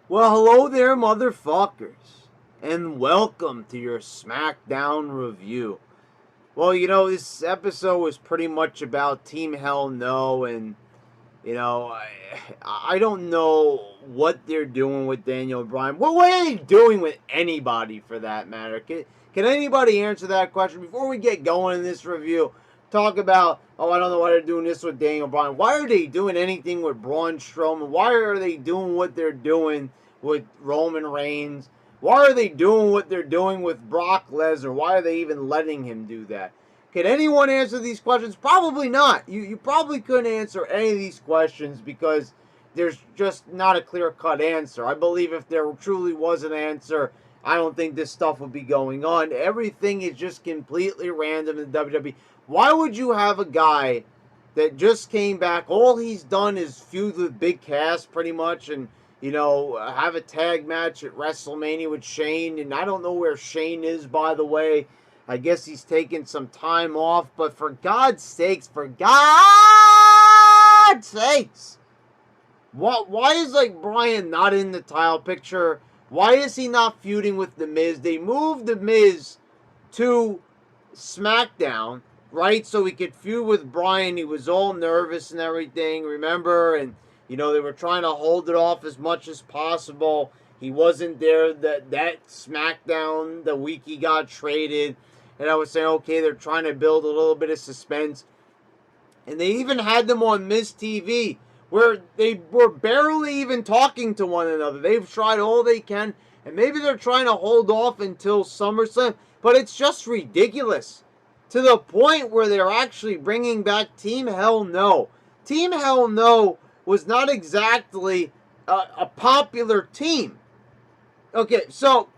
Well, hello there, motherfuckers, and welcome to your Smackdown review. Well, this episode was pretty much about Team Hell No, and, I don't know what they're doing with Daniel Bryan. What are they doing with anybody, for that matter? Can anybody answer that question? Before we get going in this review, talk about, I don't know why they're doing this with Daniel Bryan. Why are they doing anything with Braun Strowman? Why are they doing what they're doing with Roman Reigns? Why are they doing what they're doing with Brock Lesnar? Why are they even letting him do that? Can anyone answer these questions? Probably not. You probably couldn't answer any of these questions because there's just not a clear-cut answer. I believe if there truly was an answer, I don't think this stuff would be going on. Everything is just completely random in WWE. Why would you have a guy that just came back? All he's done is feud with Big Cass pretty much, and have a tag match at WrestleMania with Shane. And I don't know where Shane is, by the way. I guess he's taking some time off, but for God's sakes, why is Bryan not in the title picture? Why is he not feuding with The Miz? They moved The Miz to SmackDown, right? So he could feud with Bryan. He was all nervous and everything, remember? And they were trying to hold it off as much as possible. He wasn't there that SmackDown the week he got traded. And I was saying, okay, they're trying to build a little bit of suspense. And they even had them on Miz TV, where they were barely even talking to one another. They've tried all they can, and maybe they're trying to hold off until SummerSlam, but it's just ridiculous. To the point where they're actually bringing back Team Hell No. Team Hell No was not exactly a popular team. Okay, so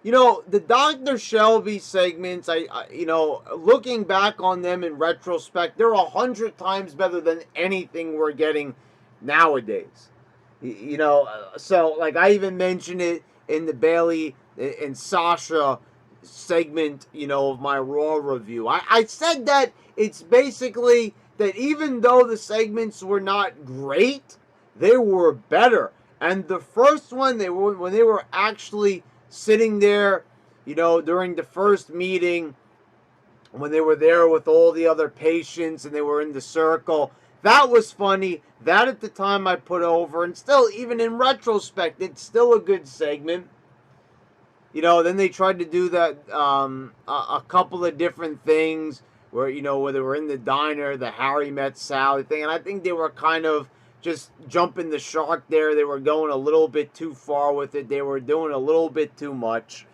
the Dr. Shelby segments, looking back on them in retrospect, they're 100 times better than anything we're getting nowadays. So I even mentioned it in the Bailey and Sasha segment, of my Raw review. I said that it's basically that even though the segments were not great, they were better. And the first one, when they were actually sitting there, during the first meeting, when they were there with all the other patients and they were in the circle, that was funny. That at the time I put over, and still, even in retrospect, it's still a good segment. Then they tried to do that a couple of different things where, where they were in the diner, the Harry Met Sally thing, and I think they were kind of just jumping the shark there. They were going a little bit too far with it. They were doing a little bit too much.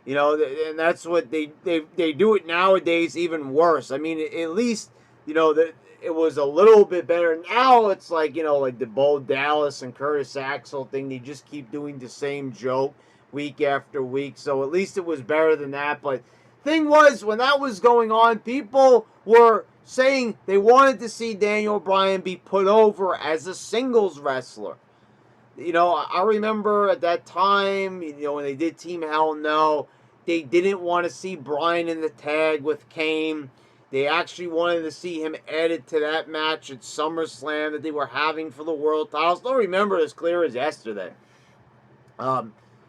And that's what they do it nowadays even worse. I mean, at least, it was a little bit better. Now it's like the Bo Dallas and Curtis Axel thing. They just keep doing the same joke week after week. So at least it was better than that. But thing was, when that was going on, people were saying they wanted to see Daniel Bryan be put over as a singles wrestler. I remember at that time, when they did Team Hell No, they didn't want to see Bryan in the tag with Kane. They actually wanted to see him added to that match at SummerSlam that they were having for the world title. I still remember it as clear as yesterday.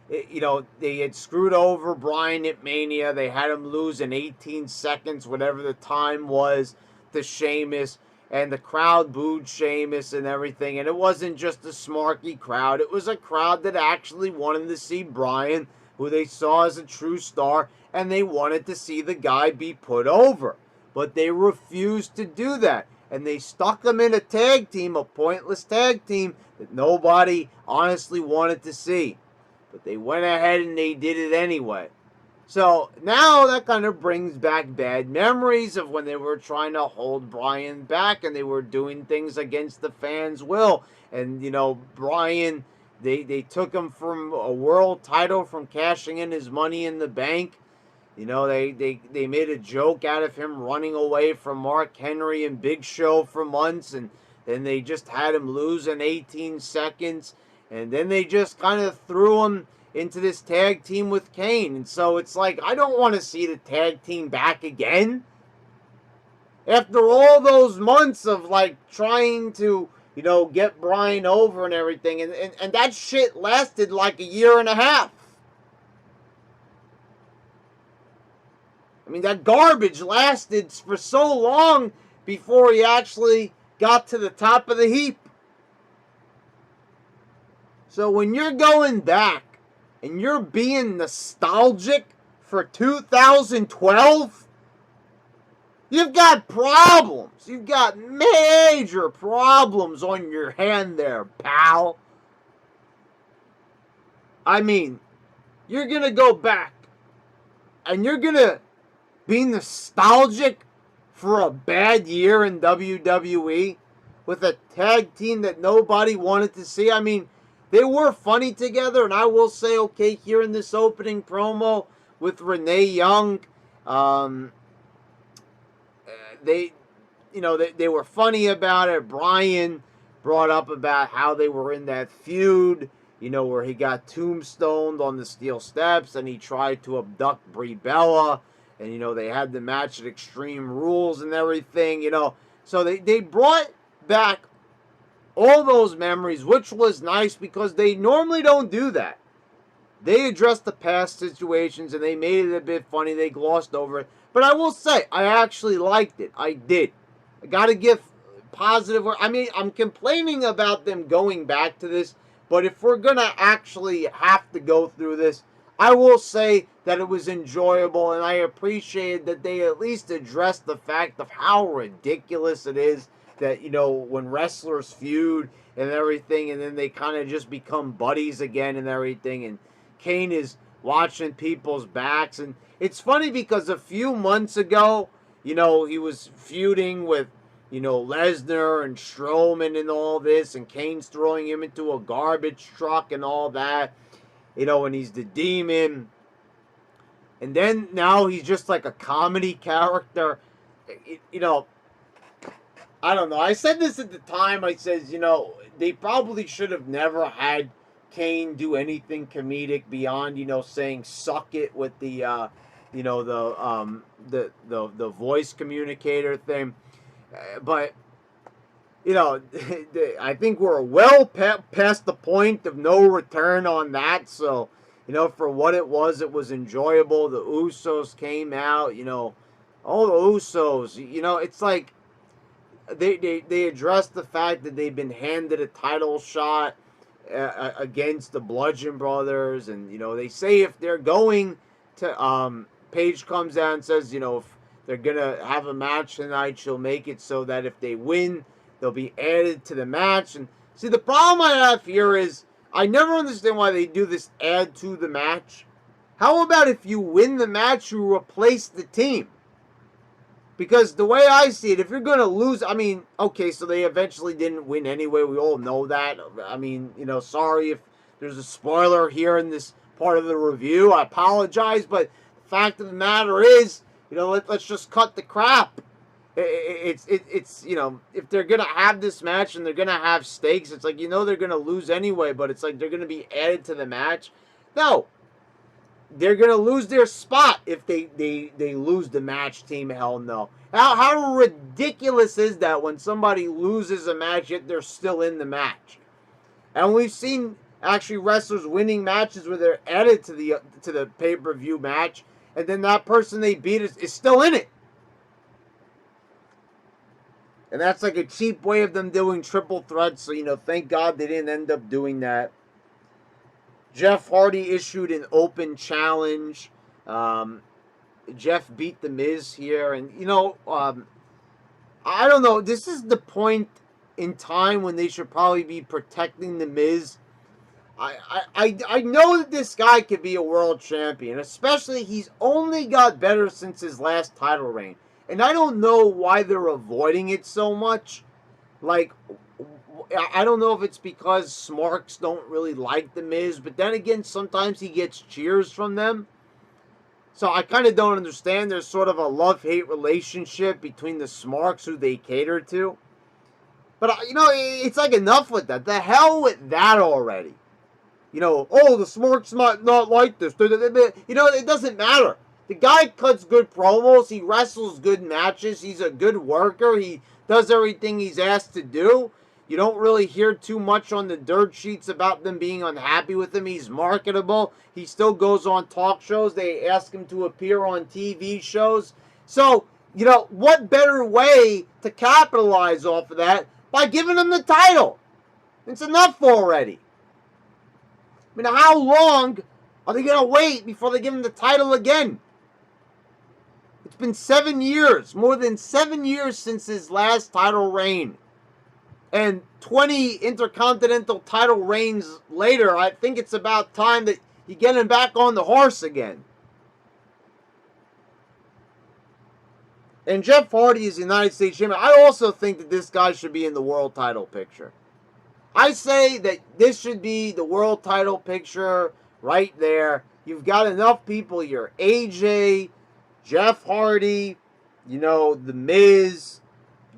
They had screwed over Bryan at Mania. They had him lose in 18 seconds, whatever the time was, to Sheamus. And the crowd booed Sheamus and everything. And it wasn't just a smarky crowd. It was a crowd that actually wanted to see Bryan, who they saw as a true star. And they wanted to see the guy be put over. But they refused to do that. And they stuck him in a tag team, a pointless tag team that nobody honestly wanted to see. But they went ahead and they did it anyway. So now that kind of brings back bad memories of when they were trying to hold Bryan back and they were doing things against the fans' will. And, Bryan, they took him from a world title from cashing in his Money in the Bank. They made a joke out of him running away from Mark Henry and Big Show for months. And then they just had him lose in 18 seconds. And then they just kind of threw him into this tag team with Kane. And so it's like, I don't want to see the tag team back again. After all those months of trying to get Bryan over and everything. And that shit lasted like a year and a half. I mean, that garbage lasted for so long before he actually got to the top of the heap. So when you're going back and you're being nostalgic for 2012, you've got problems. You've got major problems on your hand there, pal. I mean, you're going to go back and you're going to be nostalgic for a bad year in WWE with a tag team that nobody wanted to see. I mean, they were funny together, and I will say, okay, here in this opening promo with Renee Young, they were funny about it. Bryan brought up about how they were in that feud, where he got tombstoned on the steel steps and he tried to abduct Brie Bella, and they had the match at Extreme Rules and everything, so they brought back all those memories, which was nice because they normally don't do that. They addressed the past situations and they made it a bit funny. They glossed over it. But I will say, I actually liked it. I did. I got to give positive. I mean, I'm complaining about them going back to this, but if we're going to actually have to go through this, I will say that it was enjoyable, and I appreciated that they at least addressed the fact of how ridiculous it is that, when wrestlers feud and everything, and then they kind of just become buddies again and everything, and Kane is watching people's backs. And it's funny because a few months ago, he was feuding with, Lesnar and Strowman and all this, and Kane's throwing him into a garbage truck and all that, and he's the Demon. And then now he's just like a comedy character. I don't know. I said this at the time. I says, they probably should have never had Kane do anything comedic beyond, saying "suck it" with the, the voice communicator thing. But I think we're well past the point of no return on that. So, for what it was enjoyable. The Usos came out. All the Usos. It's like they addressed the fact that they've been handed a title shot against the Bludgeon Brothers, and they say if they're going to Paige comes out and says if they're gonna have a match tonight, she'll make it so that if they win, they'll be added to the match. And see, the problem I have here is I never understand why they do this add to the match. How about if you win the match, you replace the team? Because the way I see it, if you're going to lose, I mean, okay, so they eventually didn't win anyway. We all know that. I mean, sorry if there's a spoiler here in this part of the review. I apologize, but the fact of the matter is, let's just cut the crap. It's if they're going to have this match and they're going to have stakes, it's like, they're going to lose anyway, but it's like they're going to be added to the match. No. They're going to lose their spot if they lose the match, team. Hell no. How ridiculous is that when somebody loses a match, yet they're still in the match? And we've seen actually wrestlers winning matches where they're added to the pay-per-view match, and then that person they beat is still in it. And that's like a cheap way of them doing triple threats, so, thank God they didn't end up doing that. Jeff Hardy issued an open challenge. Jeff beat The Miz here. And, I don't know. This is the point in time when they should probably be protecting The Miz. I know that this guy could be a world champion. Especially he's only got better since his last title reign. And I don't know why they're avoiding it so much. Like, I don't know if it's because Smarks don't really like The Miz, but then again, sometimes he gets cheers from them. So I kind of don't understand. There's sort of a love-hate relationship between the Smarks who they cater to. But, it's like enough with that. The hell with that already. The Smarks might not like this. It doesn't matter. The guy cuts good promos. He wrestles good matches. He's a good worker. He does everything he's asked to do. You don't really hear too much on the dirt sheets about them being unhappy with him. He's marketable. He still goes on talk shows. They ask him to appear on TV shows. So, what better way to capitalize off of that by giving him the title? It's enough already. I mean, how long are they going to wait before they give him the title again? It's been 7 years, more than 7 years since his last title reign. And 20 Intercontinental title reigns later, I think it's about time that you get him back on the horse again. And Jeff Hardy is the United States champion. I also think that this guy should be in the world title picture. I say that this should be the world title picture right there. You've got enough people here. AJ, Jeff Hardy, The Miz,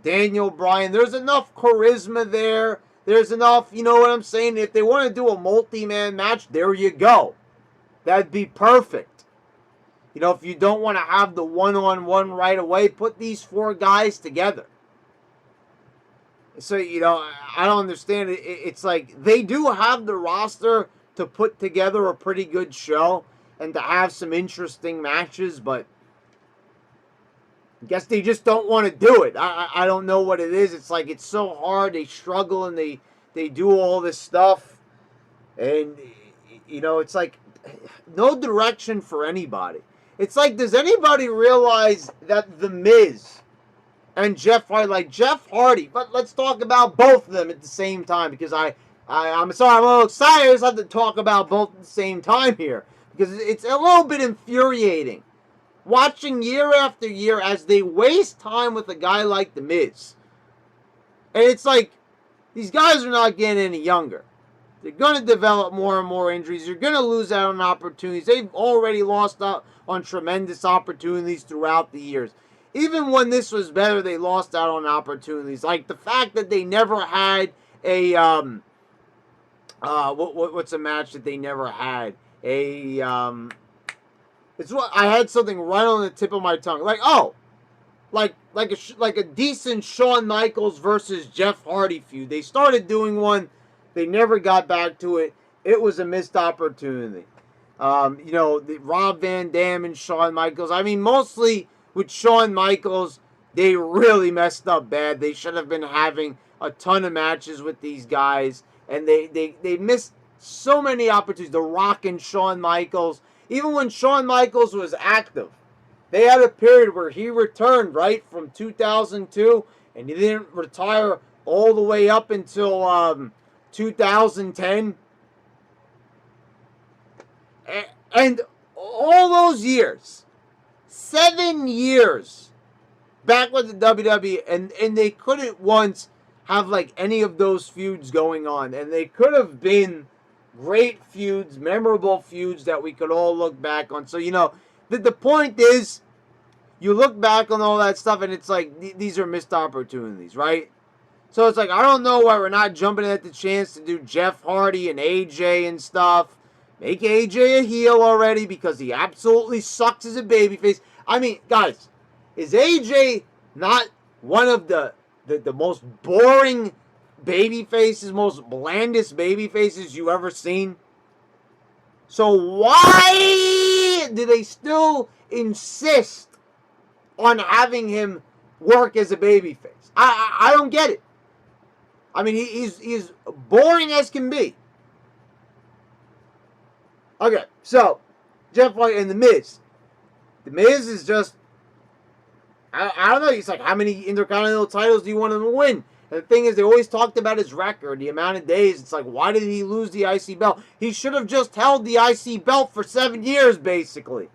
Daniel Bryan. There's enough charisma there. There's enough, you know what I'm saying? If they want to do a multi-man match, there you go. That'd be perfect. If you don't want to have the one-on-one right away, put these 4 guys together. So, I don't understand it. It's like they do have the roster to put together a pretty good show and to have some interesting matches, but I guess they just don't want to do it. I don't know what it is. It's like it's so hard. They struggle and they do all this stuff. And, it's like no direction for anybody. It's like, does anybody realize that The Miz and Jeff Hardy, but let's talk about both of them at the same time, because I'm sorry, I'm a little excited. I just have to talk about both at the same time here, because it's a little bit infuriating watching year after year as they waste time with a guy like The Miz. And it's like, these guys are not getting any younger. They're going to develop more and more injuries. You're going to lose out on opportunities. They've already lost out on tremendous opportunities throughout the years. Even when this was better, they lost out on opportunities. Like the fact that they never had a what's a match that they never had? It's what I had something right on the tip of my tongue. Like a decent Shawn Michaels versus Jeff Hardy feud. They started doing one, they never got back to it. It was a missed opportunity. The Rob Van Dam and Shawn Michaels. I mean, mostly with Shawn Michaels, they really messed up bad. They should have been having a ton of matches with these guys, and they missed so many opportunities. The Rock and Shawn Michaels. Even when Shawn Michaels was active, they had a period where he returned, right, from 2002, and he didn't retire all the way up until 2010. And all those years, 7 years back with the WWE, and they couldn't once have like any of those feuds going on, and they could have been great feuds, memorable feuds that we could all look back on. So, the point is, you look back on all that stuff, and it's like, these are missed opportunities, right? So it's like, I don't know why we're not jumping at the chance to do Jeff Hardy and AJ and stuff. Make AJ a heel already, because he absolutely sucks as a babyface. I mean, guys, is AJ not one of the most boring baby faces, most blandest baby faces you ever seen? So why do they still insist on having him work as a baby face? I don't get it. I mean, he's boring as can be. Okay, so Jeff Hardy and The Miz. The Miz is just, I don't know. He's like, how many Intercontinental titles do you want him to win? And the thing is, they always talked about his record, the amount of days. It's like, why did he lose the IC belt? He should have just held the IC belt for 7 years, basically.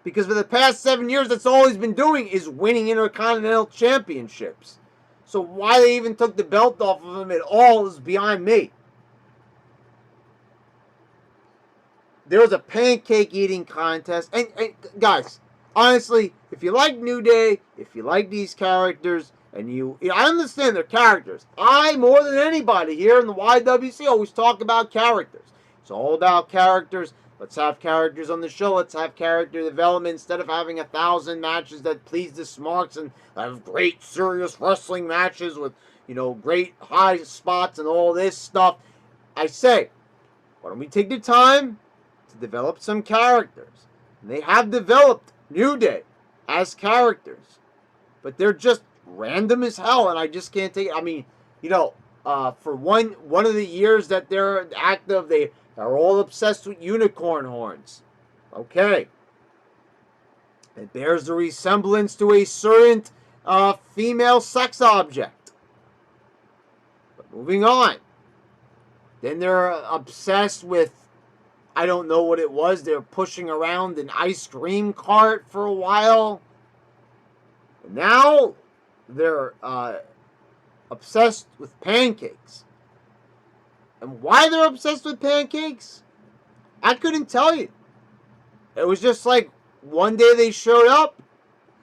Because for the past 7 years, that's all he's been doing is winning Intercontinental championships. So why they even took the belt off of him at all is beyond me. There was a pancake eating contest. And guys, honestly, if you like New Day, if you like these characters, and I understand they're characters. I, more than anybody here in the YWC, always talk about characters. It's all about characters. Let's have characters on the show. Let's have character development instead of having 1,000 matches that please the smarts and have great, serious wrestling matches with great high spots and all this stuff. I say, why don't we take the time to develop some characters? And they have developed New Day as characters, but they're just random as hell, and I just can't take it. I mean, for one of the years that they're active, they are all obsessed with unicorn horns. Okay. It bears a resemblance to a certain female sex object. But moving on. Then they're obsessed with, I don't know what it was, they're pushing around an ice cream cart for a while. And now they're obsessed with pancakes. And why they're obsessed with pancakes, I couldn't tell you. It was just like one day they showed up,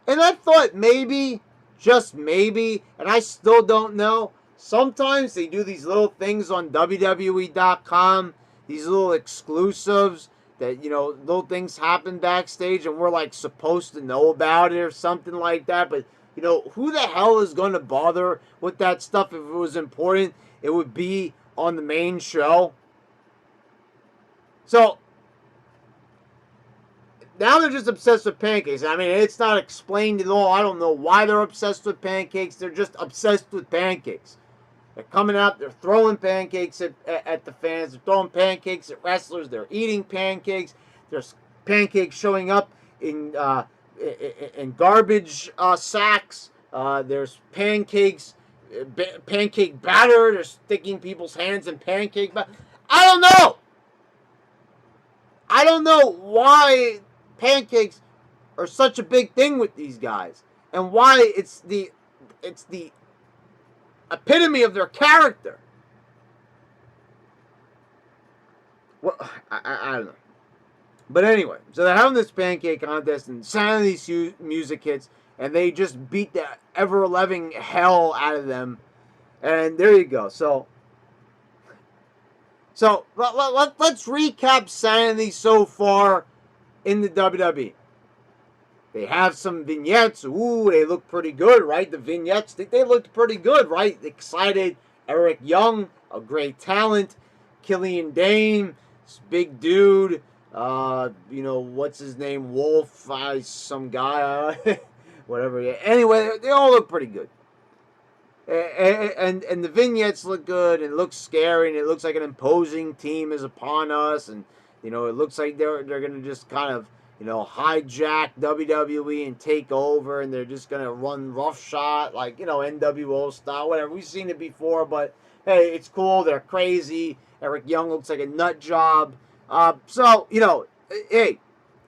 and I thought maybe, just maybe, and I still don't know. Sometimes they do these little things on WWE.com, these little exclusives that, little things happen backstage and we're like supposed to know about it or something like that. But, who the hell is going to bother with that stuff? If it was important, it would be on the main show. So, now they're just obsessed with pancakes. I mean, it's not explained at all. I don't know why they're obsessed with pancakes. They're just obsessed with pancakes. They're coming out, they're throwing pancakes at the fans. They're throwing pancakes at wrestlers. They're eating pancakes. There's pancakes showing up in garbage sacks. There's pancakes, pancake batter. They're sticking people's hands in pancake batter. I don't know. I don't know why pancakes are such a big thing with these guys, and why it's the epitome of their character. Well, I don't know. But anyway, so they're having this pancake contest, and Sanity music hits, and they just beat the ever-loving hell out of them. And there you go. So let's recap Sanity so far in the WWE. They have some vignettes. Ooh, they look pretty good, right? The vignettes, they looked pretty good, right? Excited. Eric Young, a great talent. Killian Dane, this big dude. What's his name? Wolf, some guy. Whatever. Anyway, they all look pretty good. And the vignettes look good, and it looks scary, and it looks like an imposing team is upon us, and it looks like they're gonna just kind of hijack WWE and take over, and they're just gonna run roughshod like NWO style, whatever. We've seen it before, but hey, it's cool. They're crazy. Eric Young looks like a nut job. Hey,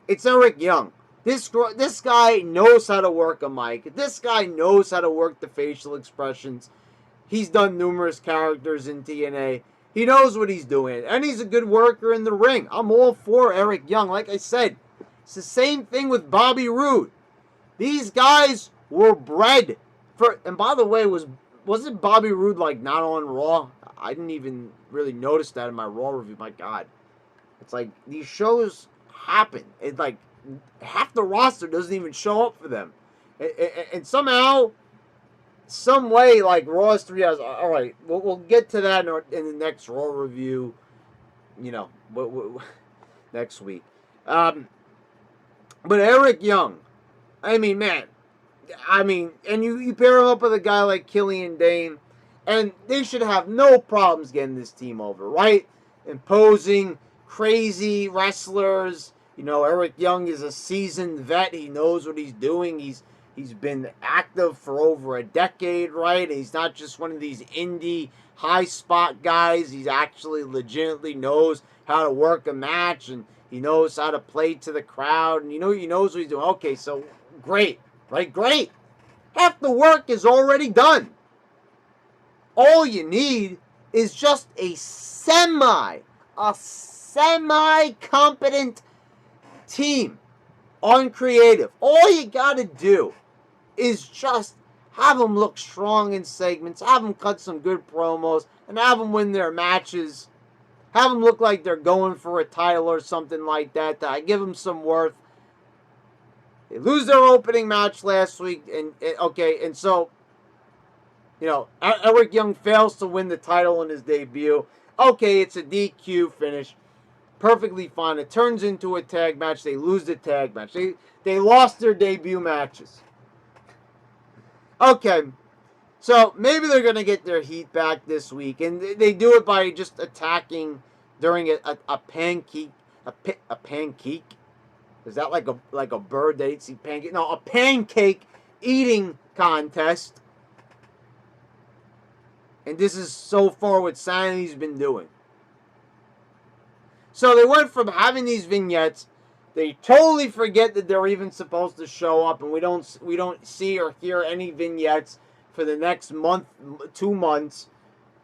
it's Eric Young. This guy knows how to work a mic. This guy knows how to work the facial expressions. He's done numerous characters in TNA. He knows what he's doing, and he's a good worker in the ring. I'm all for Eric Young. Like I said, it's the same thing with Bobby Roode. These guys were bred for. And by the way, wasn't Bobby Roode like not on Raw? I didn't even really notice that in my Raw review. My God, it's like these shows happen. It's like half the roster doesn't even show up for them, and somehow, some way, like Raw's 3 hours. All right, we'll get to that in the next Raw review. Next week. But Eric Young, I mean, man, and you pair him up with a guy like Killian Dane, and they should have no problems getting this team over, right? Imposing, crazy wrestlers. Eric Young is a seasoned vet. He knows what he's doing. He's been active for over a decade, right? He's not just one of these indie high spot guys. He actually legitimately knows how to work a match, and he knows how to play to the crowd, and he knows what he's doing. Okay, so great, right? Great. Half the work is already done. All you need is just a semi-competent team on creative. All you got to do is just have them look strong in segments, have them cut some good promos, and have them win their matches. Have them look like they're going for a title or something like that. Give them some worth. They lose their opening match last week, and so Eric Young fails to win the title in his debut. Okay, it's a DQ finish. Perfectly fine. It turns into a tag match. They lose the tag match. They lost their debut matches. Okay, so maybe they're going to get their heat back this week. And they do it by just attacking during a pancake. A pancake? Is that like a bird that eats pancake? No, a pancake eating contest. And this is so far what Sanity's been doing. So they went from having these vignettes, they totally forget that they're even supposed to show up, and we don't see or hear any vignettes for the next month, 2 months.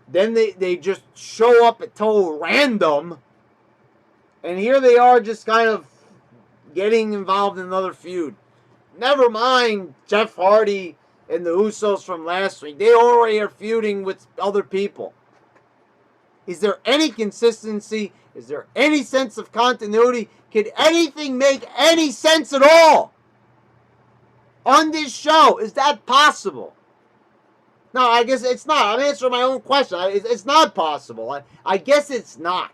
Then they just show up at total random, and here they are just kind of getting involved in another feud. Never mind Jeff Hardy and the Usos from last week. They already are feuding with other people. Is there any consistency? Is there any sense of continuity? Could anything make any sense at all on this show? Is that possible? No, I guess it's not. I'm answering my own question. It's not possible. I guess it's not.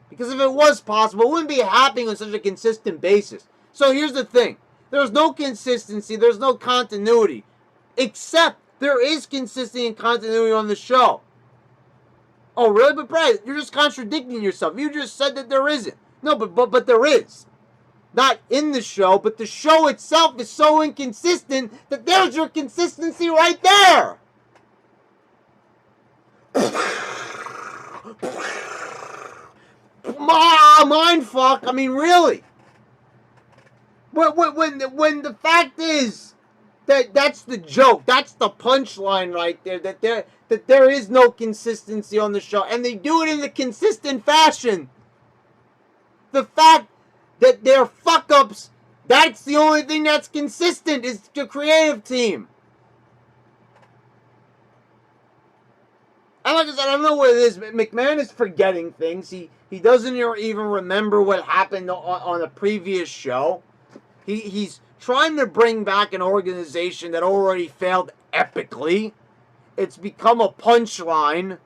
Because if it was possible, it wouldn't be happening on such a consistent basis. So here's the thing. There's no consistency. There's no continuity. Except there is consistency and continuity on the show. Oh, really? But Brad, you're just contradicting yourself. You just said that there isn't. No, but there is. Not in the show, but the show itself is so inconsistent that there's your consistency right there. Mind fuck. I mean, really. When the fact is that's the joke, that's the punchline right there, that there is no consistency on the show, and they do it in a consistent fashion. The fact that they're fuck-ups, that's the only thing that's consistent, is the creative team. And like I said, I don't know what it is. McMahon is forgetting things. He doesn't even remember what happened on a previous show. He's trying to bring back an organization that already failed epically. It's become a punchline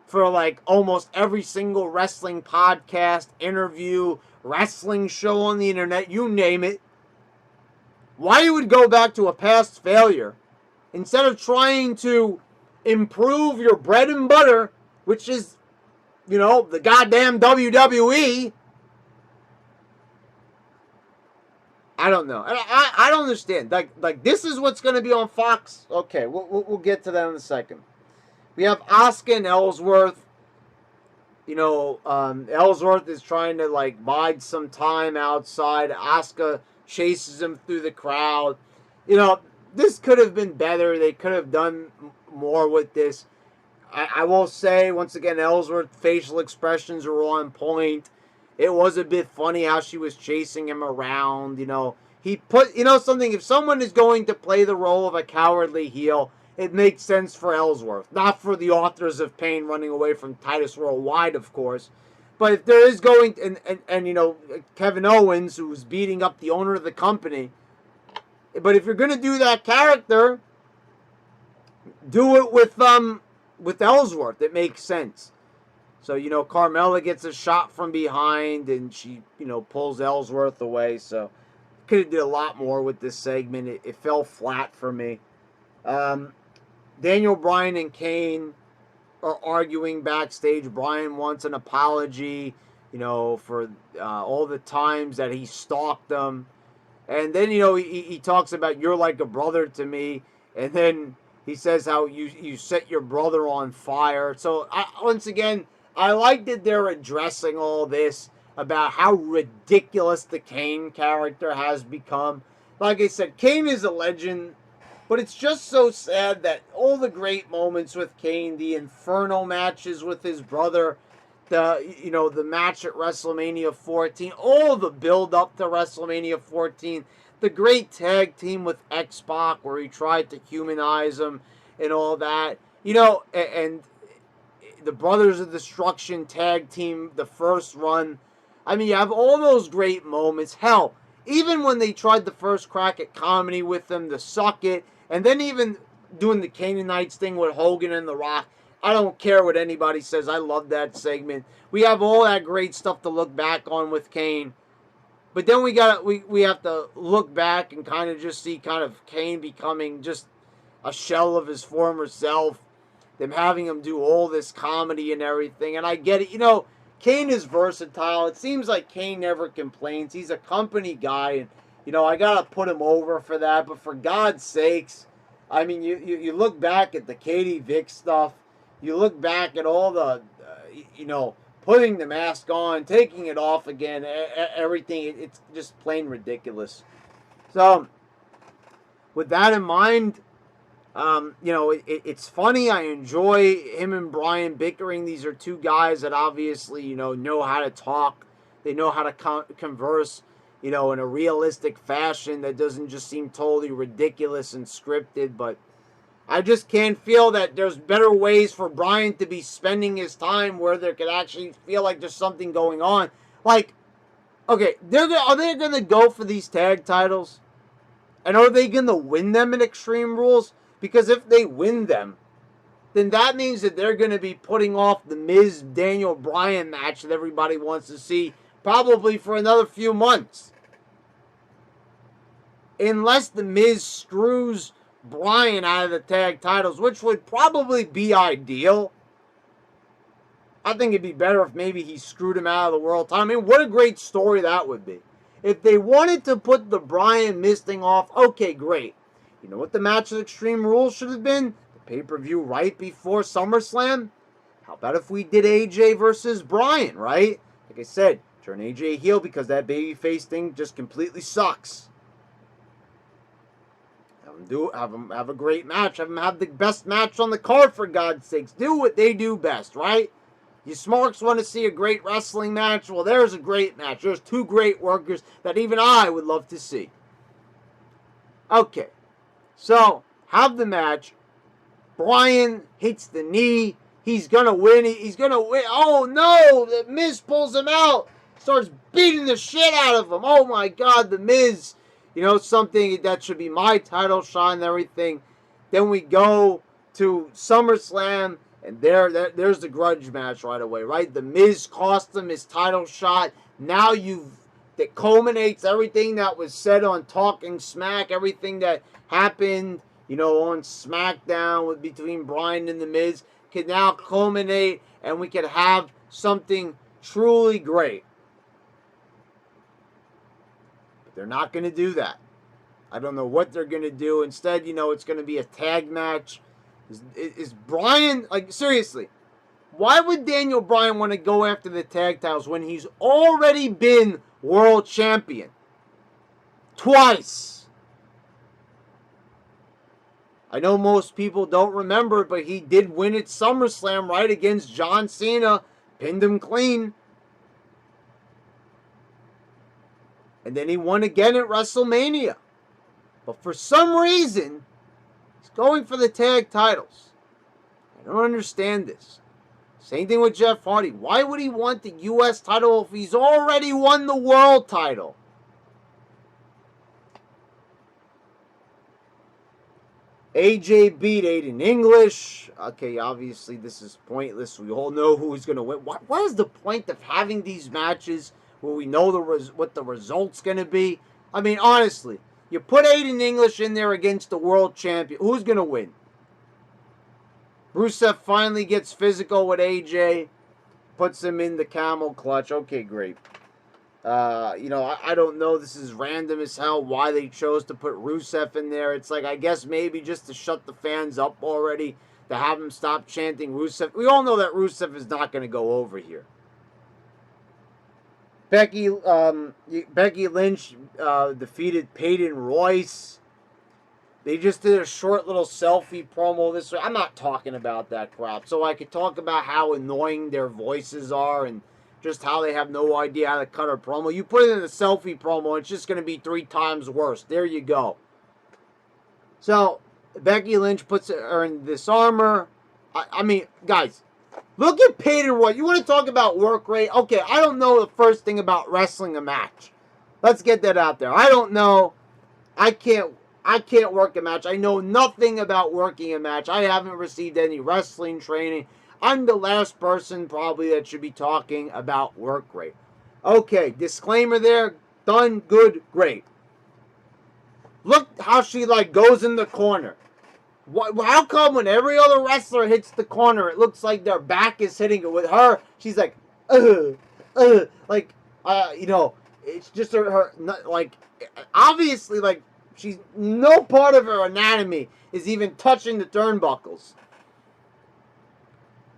for like almost every single wrestling podcast, interview, wrestling show on the internet, you name it. Why you would go back to a past failure instead of trying to improve your bread and butter, which is, the goddamn WWE. I don't know. I don't understand. Like this is what's going to be on Fox. Okay, we'll get to that in a second. We have Asuka and Ellsworth. Ellsworth is trying to bide some time outside. Asuka chases him through the crowd. This could have been better. They could have done more with this. I will say once again, Ellsworth's facial expressions were on point. It was a bit funny how she was chasing him around, He put, something, if someone is going to play the role of a cowardly heel, it makes sense for Ellsworth. Not for the Authors of Pain running away from Titus Worldwide, of course. But if there is going, and Kevin Owens, who's beating up the owner of the company. But if you're going to do that character, do it with Ellsworth. It makes sense. So, Carmella gets a shot from behind, and she, pulls Ellsworth away. So, could have did a lot more with this segment. It fell flat for me. Daniel Bryan and Kane are arguing backstage. Bryan wants an apology, for all the times that he stalked them. And then, he talks about, you're like a brother to me. And then he says how you set your brother on fire. So, once again, I like that they're addressing all this about how ridiculous the Kane character has become. Like I said, Kane is a legend, but it's just so sad that all the great moments with Kane, the Inferno matches with his brother, the match at WrestleMania 14, all the build up to WrestleMania 14, the great tag team with X-Pac where he tried to humanize him and all that, and the Brothers of Destruction tag team, the first run. I mean, you have all those great moments. Hell, even when they tried the first crack at comedy with them, the Suck It, And then even doing the Canaanites thing with Hogan and The Rock. I don't care what anybody says. I love that segment. We have all that great stuff to look back on with Kane. But then we have to look back and kind of just see kind of Kane becoming just a shell of his former self. Them having him do all this comedy and everything. And I get it. You know, Kane is versatile. It seems like Kane never complains. He's a company guy. And, you know, I got to put him over for that. But for God's sakes, I mean, you look back at the Katie Vick stuff. You look back at all the, you know, putting the mask on, taking it off again, everything. It's just plain ridiculous. So, with that in mind, you know, it's funny. I enjoy him and Brian bickering. These are two guys that obviously, you know how to talk. They know how to converse, you know, in a realistic fashion that doesn't just seem totally ridiculous and scripted. But I just can't feel that there's better ways for Brian to be spending his time where there could actually feel like there's something going on. Like, okay, are they going to go for these tag titles? And are they going to win them in Extreme Rules? Because if they win them, then that means that they're going to be putting off the Miz Daniel Bryan match that everybody wants to see probably for another few months. Unless the Miz screws Bryan out of the tag titles, which would probably be ideal. I think it'd be better if maybe he screwed him out of the world title. I mean, what a great story that would be. If they wanted to put the Bryan Miz thing off, okay, great. You know what the match of Extreme Rules should have been? The pay-per-view right before SummerSlam? How about if we did AJ versus Bryan, right? Like I said, turn AJ heel because that babyface thing just completely sucks. Have them have a great match. Have them have the best match on the card, for God's sakes. Do what they do best, right? You smarks want to see a great wrestling match? Well, there's a great match. There's two great workers that even I would love to see. Okay. So, have the match. Bryan hits the knee. He's going to win. He's going to win. Oh, no. The Miz pulls him out. Starts beating the shit out of him. Oh, my God. The Miz. You know, something that should be my title shot and everything. Then we go to SummerSlam. And there's the grudge match right away, right? The Miz cost him his title shot. Now that culminates everything that was said on Talking Smack, everything that happened, you know, on SmackDown between Bryan and the Miz can now culminate, and we can have something truly great. But they're not going to do that. I don't know what they're going to do. Instead, you know, it's going to be a tag match. Is Bryan, like, seriously, why would Daniel Bryan want to go after the tag titles when he's already been world champion? Twice. I know most people don't remember, but he did win at SummerSlam, right, against John Cena. Pinned him clean. And then he won again at WrestleMania. But for some reason, he's going for the tag titles. I don't understand this. Same thing with Jeff Hardy. Why would he want the U.S. title if he's already won the world title? AJ beat Aiden English. Okay, obviously this is pointless. We all know who's going to win. What is the point of having these matches where we know what the result's going to be? I mean, honestly, you put Aiden English in there against the world champion. Who's going to win? Rusev finally gets physical with AJ. Puts him in the camel clutch. Okay, great. You know, I don't know. This is random as hell why they chose to put Rusev in there. It's like, I guess maybe just to shut the fans up already, to have them stop chanting Rusev. We all know that Rusev is not going to go over here. Becky Lynch defeated Peyton Royce. They just did a short little selfie promo this way. I'm not talking about that crap. So I could talk about how annoying their voices are and just how they have no idea how to cut a promo. You put it in a selfie promo, it's just going to be 3 times worse. There you go. So, Becky Lynch puts her in this armor. I mean, guys, look at Peyton Royce. You want to talk about work rate? Okay, I don't know the first thing about wrestling a match. Let's get that out there. I don't know. I can't I can't work a match. I know nothing about working a match. I haven't received any wrestling training. I'm the last person probably that should be talking about work rate. Okay, disclaimer there. Done, good, great. Look how she like goes in the corner. How come when every other wrestler hits the corner, it looks like their back is hitting it? With her, she's like, like, you know, it's just her like, obviously, like, she's no part of her anatomy is even touching the turnbuckles.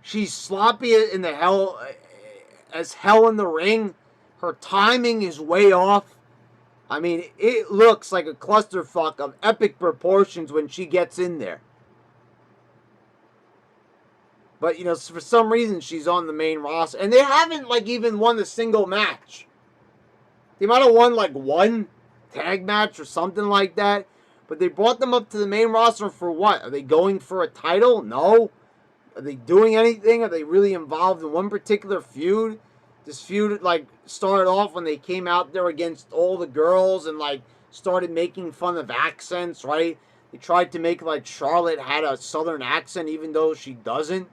She's sloppy in the hell as hell in the ring. Her timing is way off. I mean, it looks like a clusterfuck of epic proportions when she gets in there. But, you know, for some reason, she's on the main roster. And they haven't, like, even won a single match. They might have won, like, one tag match or something like that. But they brought them up to the main roster for what? Are they going for a title? No. Are they doing anything? Are they really involved in one particular feud? This feud, like, started off when they came out there against all the girls and, like, started making fun of accents, right? They tried to make, like, Charlotte had a southern accent even though she doesn't.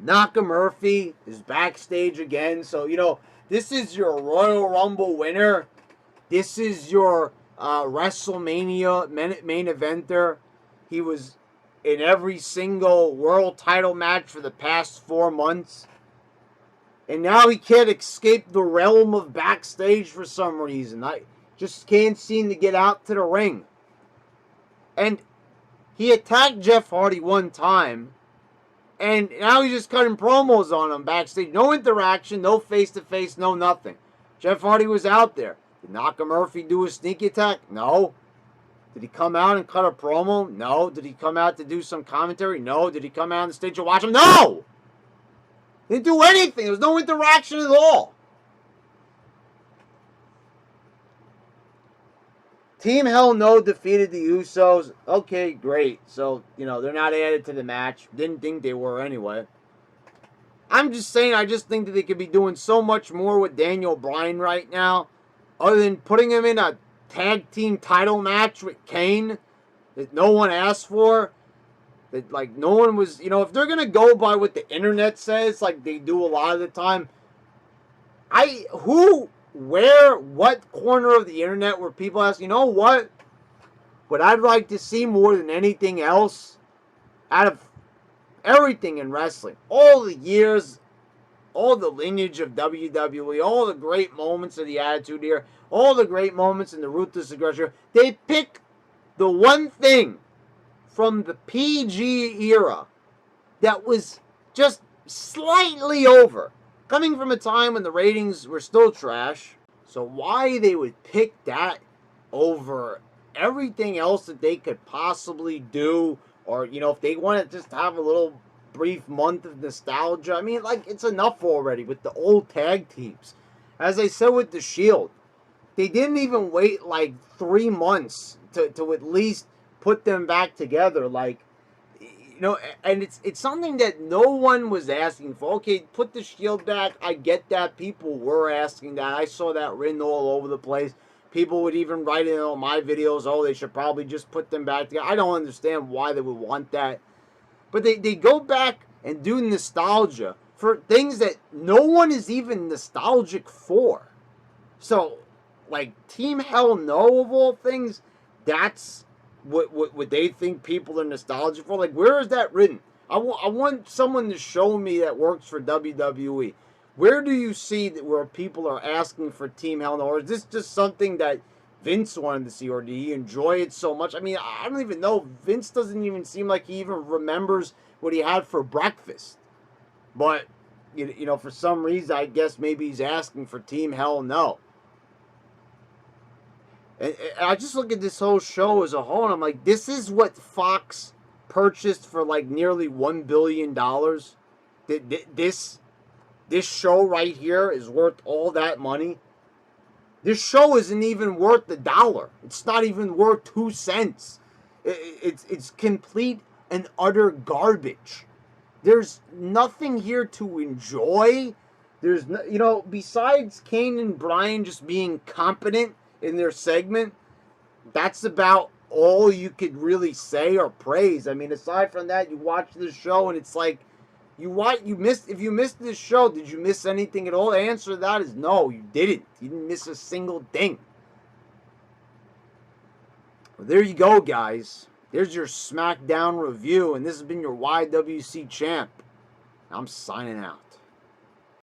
Nakamurphy is backstage again. So, you know, this is your Royal Rumble winner. This is your WrestleMania main eventer. He was in every single world title match for the past 4 months. And now he can't escape the realm of backstage for some reason. I just can't seem to get out to the ring. And he attacked Jeff Hardy one time. And now he's just cutting promos on him backstage. No interaction, no face-to-face, no nothing. Jeff Hardy was out there. Did Nakamurphy do a sneak attack? No. Did he come out and cut a promo? No. Did he come out to do some commentary? No. Did he come out on the stage to watch him? No! He didn't do anything. There was no interaction at all. Team Hell No defeated the Usos. Okay, great. So, you know, they're not added to the match. Didn't think they were anyway. I'm just saying, I just think that they could be doing so much more with Daniel Bryan right now, other than putting him in a tag team title match with Kane that no one asked for. That, like, no one was, you know, if they're going to go by what the internet says, like they do a lot of the time, what corner of the internet where people ask, you know what I'd like to see more than anything else out of everything in wrestling, all the years, all the lineage of WWE, all the great moments of the Attitude Era, all the great moments in the Ruthless Aggression, they pick the one thing from the PG era that was just slightly over, coming from a time when the ratings were still trash. So why they would pick that over everything else that they could possibly do, or, you know, if they want to just have a little brief month of nostalgia, I mean, like, it's enough already with the old tag teams. As I said with the Shield, they didn't even wait like 3 months to at least put them back together. Like, you know, and it's something that no one was asking for. Okay, put the Shield back. I get that. People were asking that. I saw that written all over the place. People would even write in on my videos, oh, they should probably just put them back together. I don't understand why they would want that. But they go back and do nostalgia for things that no one is even nostalgic for. So, like, Team Hell No, of all things, that's what they think people are nostalgic for. Like, where is that written? I want someone to show me that works for WWE. Where do you see that where people are asking for Team Hell No? Or is this just something that Vince wanted to see, or did he enjoy it so much? I mean, I don't even know. Vince doesn't even seem like he even remembers what he had for breakfast. But, you know, for some reason, I guess maybe he's asking for Team Hell No. And I just look at this whole show as a whole, and I'm like, this is what Fox purchased for like nearly $1 billion. This show right here is worth all that money. This show isn't even worth $1. It's not even worth 2 cents. It's complete and utter garbage. There's nothing here to enjoy. There's no, you know, besides Kane and Bryan just being competent in their segment, that's about all you could really say or praise. I mean, aside from that, you watch this show and it's like you missed if you missed this show, did you miss anything at all? The answer to that is no, you didn't. You didn't miss a single thing. Well, there you go, guys. There's your SmackDown review, and this has been your YWC champ. I'm signing out.